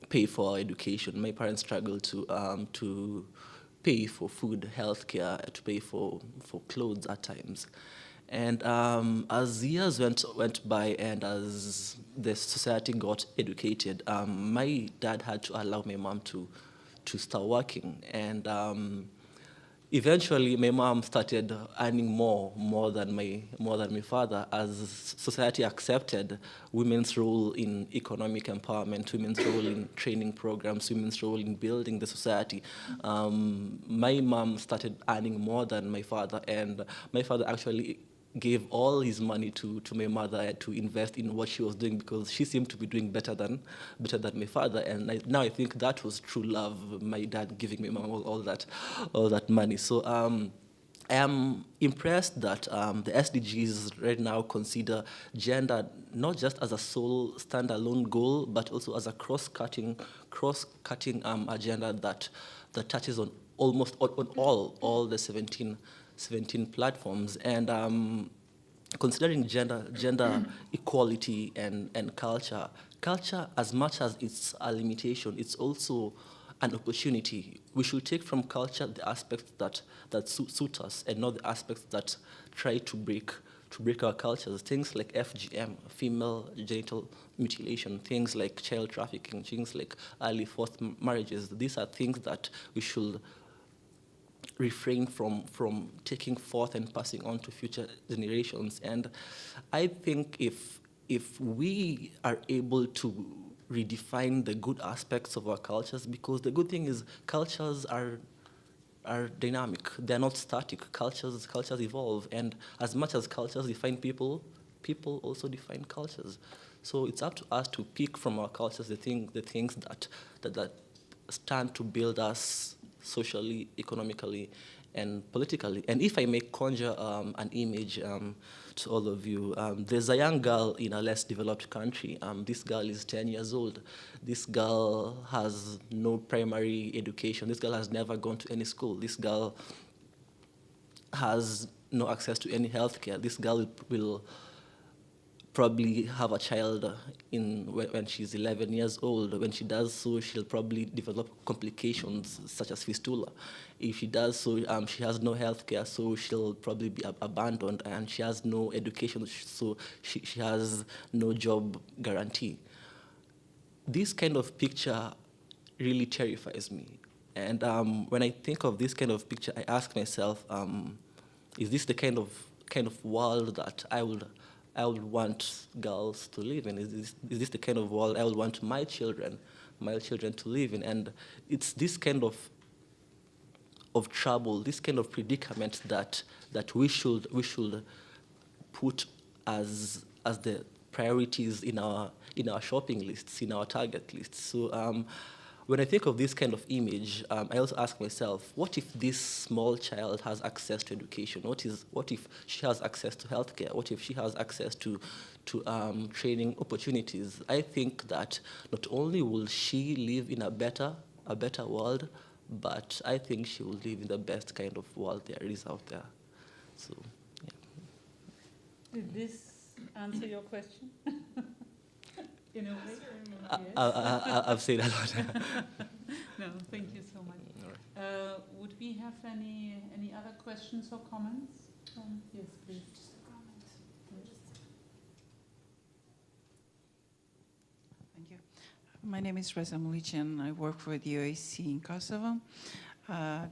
pay for our education. My parents struggled to pay for food, healthcare, to pay for clothes at times. And as years went by and as the society got educated, my dad had to allow my mom to start working. And eventually, my mom started earning more than my father, as society accepted women's role in economic empowerment, women's role in training programs, women's role in building the society. My mom started earning more than my father, and my father actually gave all his money to my mother to invest in what she was doing, because she seemed to be doing better than my father. And now I think that was true love, my dad giving my mom all that money. So I am impressed that the SDGs right now consider gender not just as a sole standalone goal, but also as a cross-cutting agenda that touches on almost on all the 17 platforms. And considering gender equality and culture, as much as it's a limitation, it's also an opportunity. We should take from culture the aspects that suit us, and not the aspects that try to break our cultures. Things like FGM, female genital mutilation, things like child trafficking, things like early forced marriages. These are things that we should refrain from taking forth and passing on to future generations. And I think if we are able to redefine the good aspects of our cultures, because the good thing is cultures are dynamic. They're not static. Cultures evolve, and as much as cultures define people, people also define cultures. So it's up to us to pick from our cultures the things that stand to build us socially, economically, and politically. And if I may conjure an image to all of you, there's a young girl in a less developed country. This girl is 10 years old. This girl has no primary education. This girl has never gone to any school. This girl has no access to any healthcare. This girl will probably have a child when she's 11 years old. When she does so, she'll probably develop complications such as fistula. If she does so, she has no health care, so she'll probably be abandoned, and she has no education, so she has no job guarantee. This kind of picture really terrifies me. And when I think of this kind of picture, I ask myself, is this the kind of world that I would want girls to live in? Is this the kind of world I would want my children to live in? And it's this kind of trouble, this kind of predicament that we should put as the priorities in our shopping lists, in our target lists. So when I think of this kind of image, I also ask myself, what if this small child has access to education? What if she has access to healthcare? What if she has access to training opportunities? I think that not only will she live in a better world, but I think she will live in the best kind of world there is out there. So, yeah. Did this answer your question? In a way? I've said a lot. No, thank you so much. Would we have any other questions or comments? Yes, please. Just a comment. Thank you. My name is Reza Mulician. I work for the OAC in Kosovo,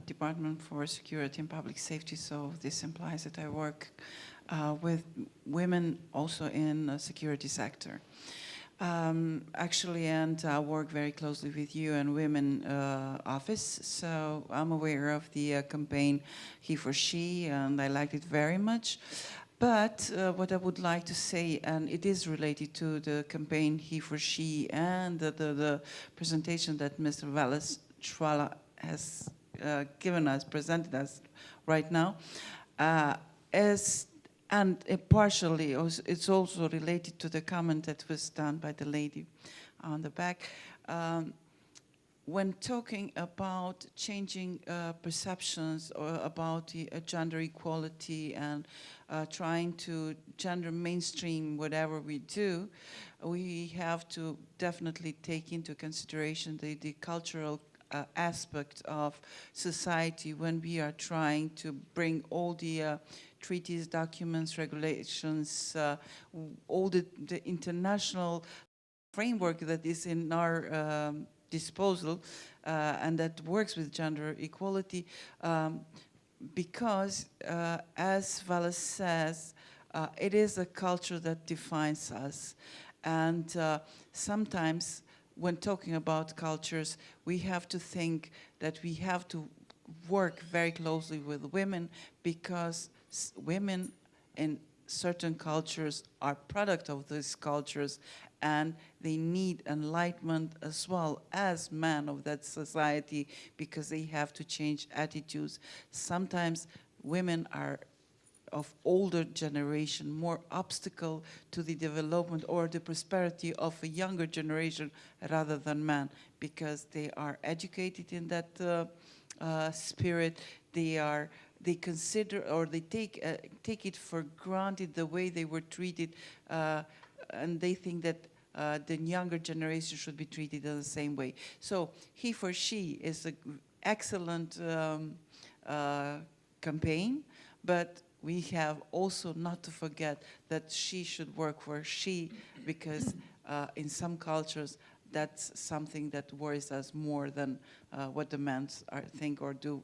Department for Security and Public Safety. So this implies that I work with women also in the security sector. Actually, and I work very closely with UN Women Office, so I'm aware of the campaign He for She, and I liked it very much. But what I would like to say, and it is related to the campaign He for She and the presentation that Mr. Wallace Schwala has presented us right now, and partially it's also related to the comment that was done by the lady on the back. When talking about changing perceptions or about the gender equality and trying to gender mainstream whatever we do, we have to definitely take into consideration the cultural aspect of society when we are trying to bring all the treaties, documents, regulations, all the international framework that is in our disposal and that works with gender equality, because as Wallace says, it is a culture that defines us. And sometimes when talking about cultures, we have to think that we have to work very closely with women, because women in certain cultures are product of these cultures, and they need enlightenment as well as men of that society, because they have to change attitudes. Sometimes women are of older generation more obstacle to the development or the prosperity of a younger generation rather than men, because they are educated in that spirit. They consider, or they take it for granted the way they were treated, and they think that the younger generation should be treated in the same way. So He for She is an excellent campaign, but we have also not to forget that she should work for she, because in some cultures that's something that worries us more than what the men think or do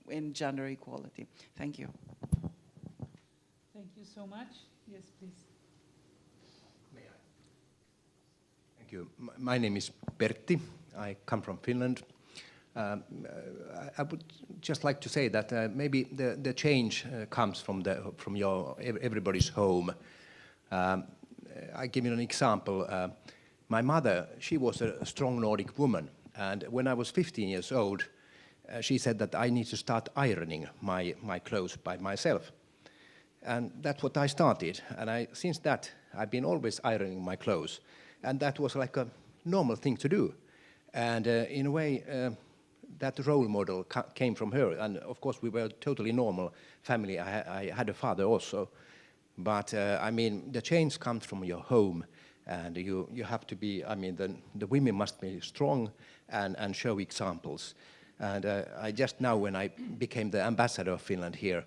in gender equality. Thank you. Thank you so much. Yes, please. Thank you. My name is Pertti. I come from Finland. I would just like to say that maybe the change comes from your everybody's home. I give you an example. My mother, she was a strong Nordic woman, and when I was 15 years old, she said that I need to start ironing my clothes by myself. And that's what I started. And since that, I've been always ironing my clothes. And that was like a normal thing to do. And in a way, that role model came from her. And of course, we were a totally normal family. I had a father also. But I mean, the change comes from your home. And you have to be, I mean, the women must be strong and show examples. And I just now, when I became the ambassador of Finland here,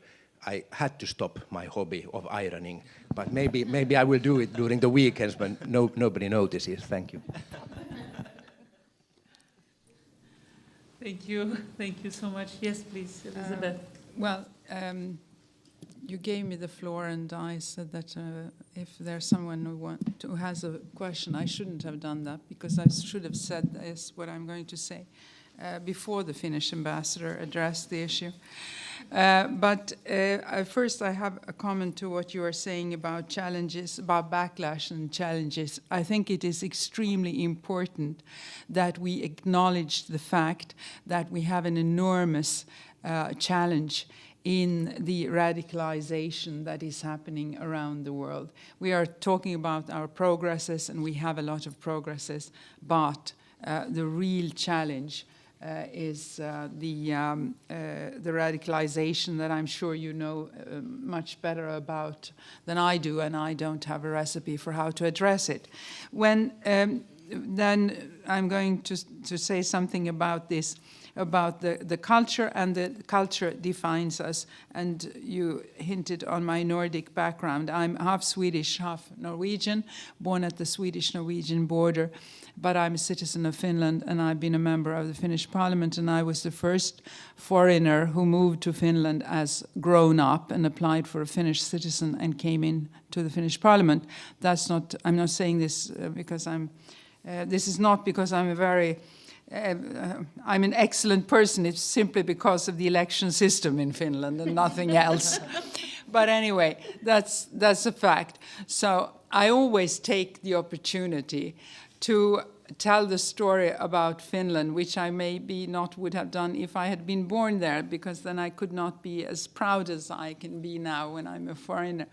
I had to stop my hobby of ironing. But maybe I will do it during the weekends when nobody notices. Thank you. Thank you so much. Yes, please, Elizabeth. Well, you gave me the floor, and I said that if there's someone who has a question, I shouldn't have done that, because I should have said this, what I'm going to say, before the Finnish ambassador addressed the issue. But first, I have a comment to what you are saying about challenges, about backlash and challenges. I think it is extremely important that we acknowledge the fact that we have an enormous challenge in the radicalization that is happening around the world. We are talking about our progresses, and we have a lot of progresses, but the real challenge is the radicalization that I'm sure you know much better about than I do, and I don't have a recipe for how to address it. Then I'm going to say something about this, about the culture, and the culture defines us. And you hinted on my Nordic background. I'm half Swedish, half Norwegian, born at the Swedish-Norwegian border, but I'm a citizen of Finland, and I've been a member of the Finnish Parliament, and I was the first foreigner who moved to Finland as grown up and applied for a Finnish citizen and came in to the Finnish Parliament. I'm not saying this because this is not because I'm I'm an excellent person. It's simply because of the election system in Finland and nothing else. But anyway, that's a fact. So I always take the opportunity to tell the story about Finland, which I maybe not would have done if I had been born there, because then I could not be as proud as I can be now when I'm a foreigner.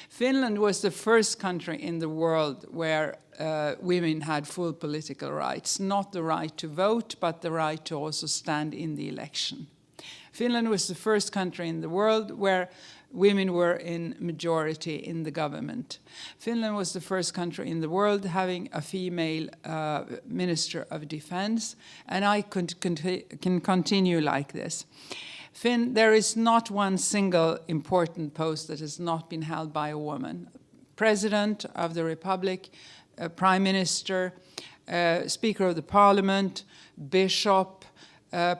Finland was the first country in the world where women had full political rights, not the right to vote, but the right to also stand in the election. Finland was the first country in the world where women were in majority in the government. Finland was the first country in the world having a female minister of defense, and I can continue like this. There is not one single important post that has not been held by a woman. President of the Republic, Prime Minister, Speaker of the Parliament, Bishop,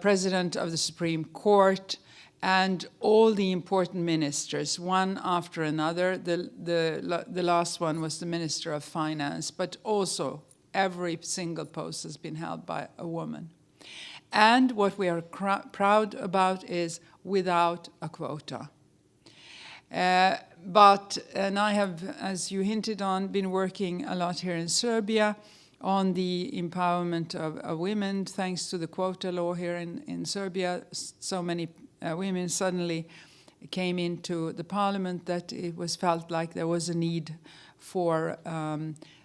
President of the Supreme Court, and all the important ministers, one after another. The last one was the Minister of Finance, but also every single post has been held by a woman. And what we are proud about is without a quota. And I have, as you hinted on, been working a lot here in Serbia on the empowerment of women. Thanks to the quota law here in Serbia, so many women suddenly came into the parliament that it was felt like there was a need for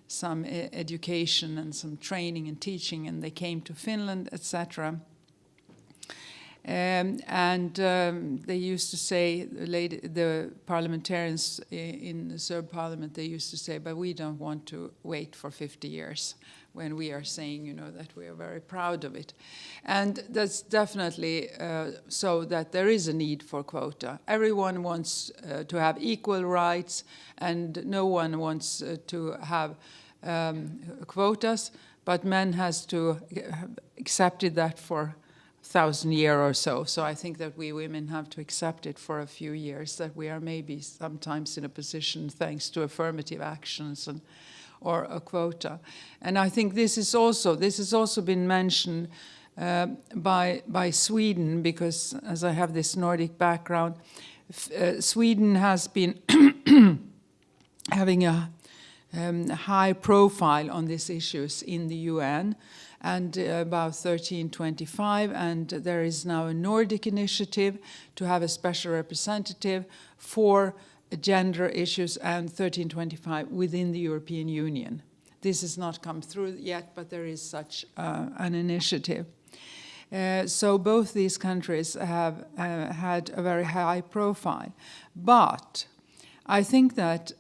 some education and some training and teaching, and they came to Finland, etc. They used to say, the parliamentarians in the Serb parliament, they used to say, but we don't want to wait for 50 years when we are saying, that we are very proud of it. And that's definitely so that there is a need for quota. Everyone wants to have equal rights, and no one wants to have quotas, but men has to have accepted that for 1,000 years or so. So I think that we women have to accept it for a few years, that we are maybe sometimes in a position, thanks to affirmative actions or a quota. And I think this has also been mentioned by Sweden, because as I have this Nordic background, Sweden has been having a high profile on these issues in the UN, and about 1325, and there is now a Nordic initiative to have a special representative for gender issues and 1325 within the European Union. This has not come through yet, but there is such an initiative. So both these countries have had a very high profile. But I think that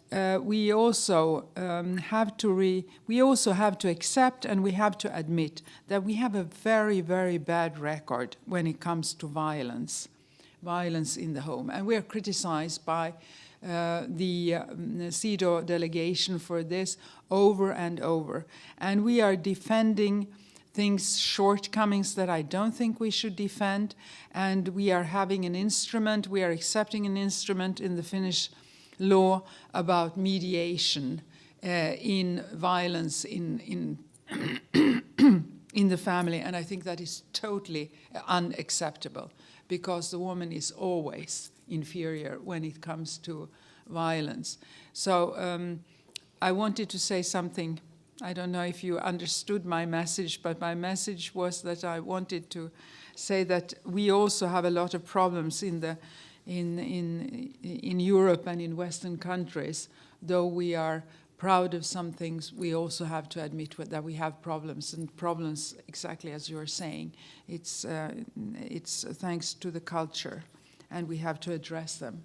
we also have to accept, and we have to admit that we have a very, very bad record when it comes to violence in the home. And we are criticized by the CEDAW delegation for this over and over. And we are defending shortcomings that I don't think we should defend. And we are having an instrument, we are accepting an instrument in the Finnish law about mediation in violence in the family, and I think that is totally unacceptable, because the woman is always inferior when it comes to violence. So I wanted to say something. I don't know if you understood my message, but my message was that I wanted to say that we also have a lot of problems in Europe and in Western countries. Though we are proud of some things, we also have to admit that we have problems, and problems, exactly as you're saying, it's thanks to the culture, and we have to address them.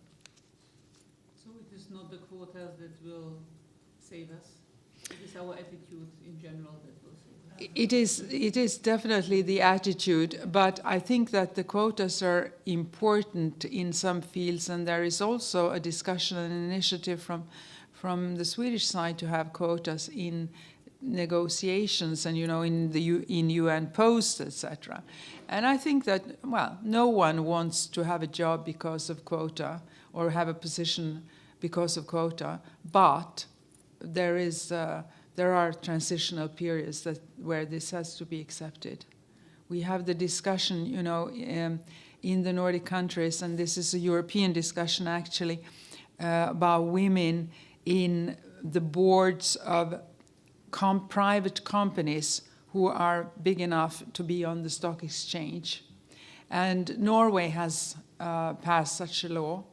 So it is not the quotas that will save us? It is our attitude in general that will save us? It is definitely the attitude, but I think that the quotas are important in some fields, and there is also a discussion and an initiative from the Swedish side to have quotas in negotiations and, in UN posts, etc. And I think that, no one wants to have a job because of quota or have a position because of quota, but there are transitional periods where this has to be accepted. We have the discussion, in the Nordic countries, and this is a European discussion actually, about women in the boards of private companies who are big enough to be on the stock exchange. And Norway has passed such a law.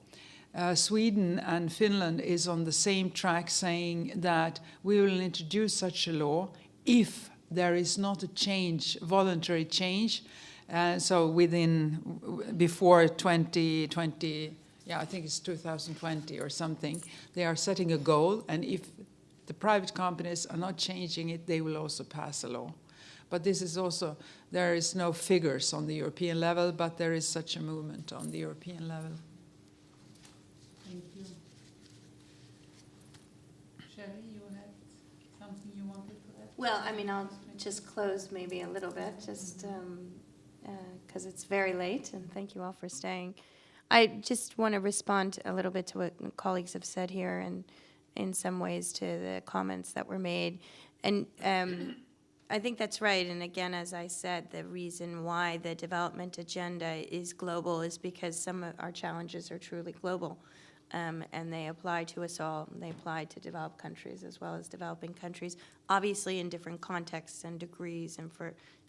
Sweden and Finland is on the same track, saying that we will introduce such a law if there is not a change, voluntary change. So before 2020, yeah, I think it's 2020 or something, they are setting a goal, and if the private companies are not changing it, they will also pass a law. But this is also, there is no figures on the European level, but there is such a movement on the European level. Thank you. Sherry, you had something you wanted to add? Well, I mean, I'll just close maybe a little bit, just because it's very late, and thank you all for staying. I just want to respond a little bit to what colleagues have said here, and in some ways to the comments that were made. And I think that's right. And again, as I said, the reason why the development agenda is global is because some of our challenges are truly global. And they apply to us all. They apply to developed countries as well as developing countries, obviously in different contexts and degrees and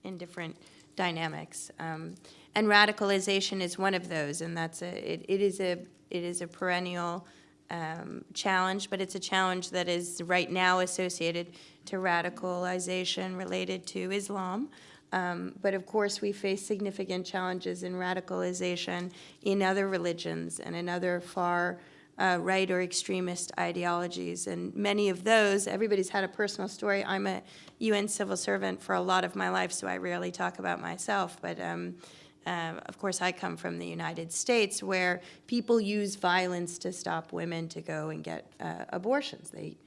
in different dynamics. And radicalization is one of those, and it is a perennial challenge, but it's a challenge that is right now associated to radicalization related to Islam. But of course, we face significant challenges in radicalization in other religions and in other far right or extremist ideologies. And many of those, everybody's had a personal story. I'm a UN civil servant for a lot of my life, so I rarely talk about myself. But of course, I come from the United States, where people use violence to stop women to go and get abortions. They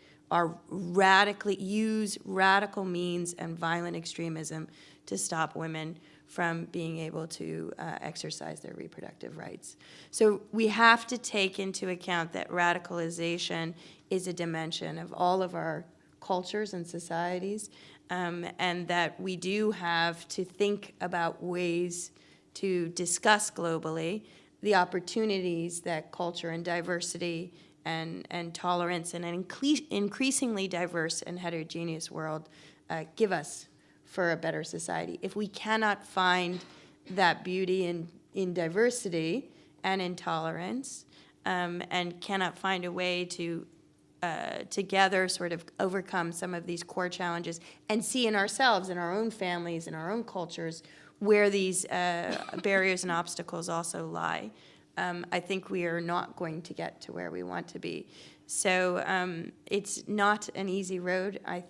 use radical means and violent extremism to stop women from being able to exercise their reproductive rights. So we have to take into account that radicalization is a dimension of all of our cultures and societies, and that we do have to think about ways to discuss globally the opportunities that culture and diversity and tolerance in an increasingly diverse and heterogeneous world give us for a better society. If we cannot find that beauty in diversity and in tolerance, and cannot find a way to together sort of overcome some of these core challenges and see in ourselves, in our own families, in our own cultures, where these barriers and obstacles also lie, I think we are not going to get to where we want to be. So it's not an easy road, I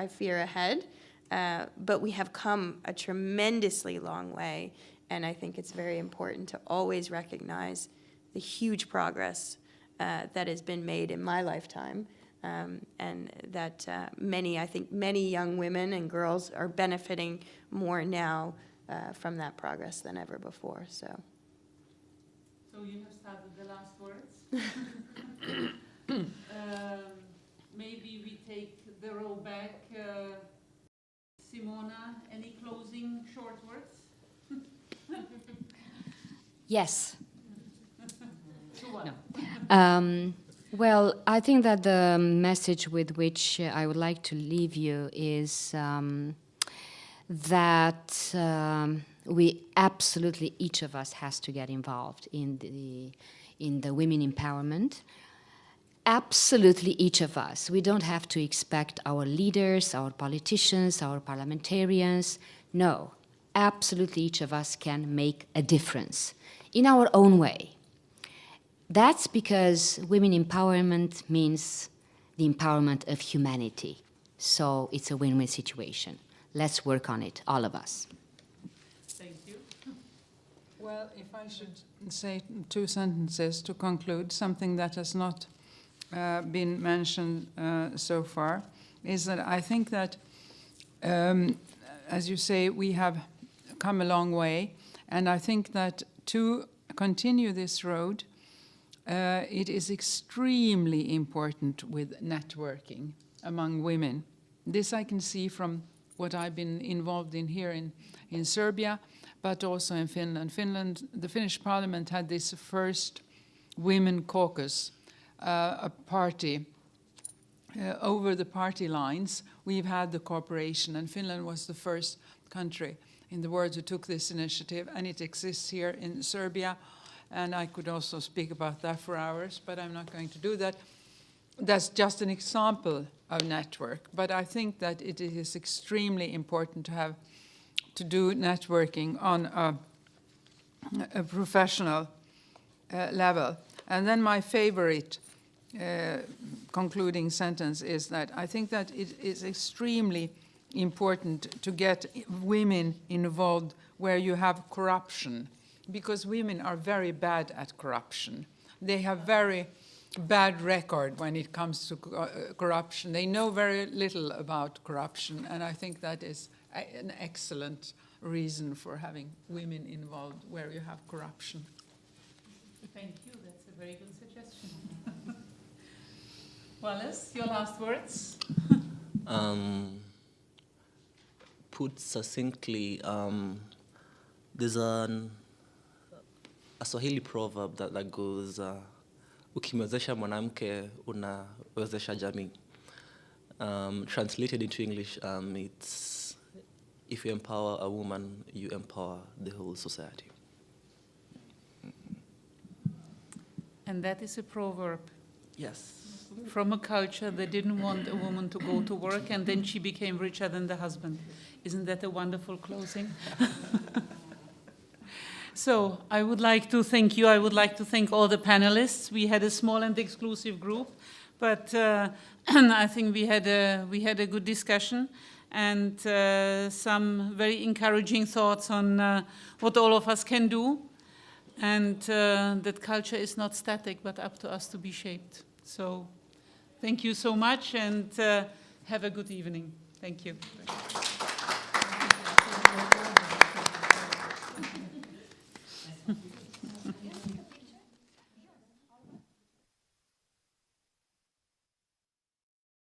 fear ahead. But we have come a tremendously long way, and I think it's very important to always recognize the huge progress that has been made in my lifetime, and that many young women and girls are benefiting more now from that progress than ever before. So you have started the last words. Maybe we take the row back. Simona, any closing short words? Yes. To what? No. Well, I think that the message with which I would like to leave you is that we absolutely, each of us has to get involved in the women empowerment. Absolutely each of us. We don't have to expect our leaders, our politicians, our parliamentarians. No, absolutely each of us can make a difference in our own way. That's because women empowerment means the empowerment of humanity. So it's a win-win situation. Let's work on it, all of us. Thank you. Well, if I should say 2 sentences to conclude, something that has not been mentioned so far, is that I think that, as you say, we have come a long way, and I think that to continue this road, it is extremely important with networking among women. This I can see from what I've been involved in here in Serbia, but also in Finland. The Finnish parliament had this first women caucus a party. Over the party lines, we've had the cooperation, and Finland was the first country in the world who took this initiative, and it exists here in Serbia, and I could also speak about that for hours, but I'm not going to do that. That's just an example of network, but I think that it is extremely important to do networking on a professional level. And then my favorite concluding sentence is that I think that it is extremely important to get women involved where you have corruption, because women are very bad at corruption. They have very bad record when it comes to corruption. They know very little about corruption, and I think that is an excellent reason for having women involved where you have corruption. Thank you. That's a very good suggestion. Wallace, your last words? Put succinctly, there's a Swahili proverb that goes, ukimwezesha mwanamke unawezesha jamii. Translated into English, it's, if you empower a woman, you empower the whole society. And that is a proverb Yes. from a culture that didn't want a woman to go to work, and then she became richer than the husband. Isn't that a wonderful closing? So I would like to thank you. I would like to thank all the panelists. We had a small and exclusive group, but I think we had a good discussion and some very encouraging thoughts on what all of us can do, and that culture is not static, but up to us to be shaped. So thank you so much, and have a good evening. Thank you.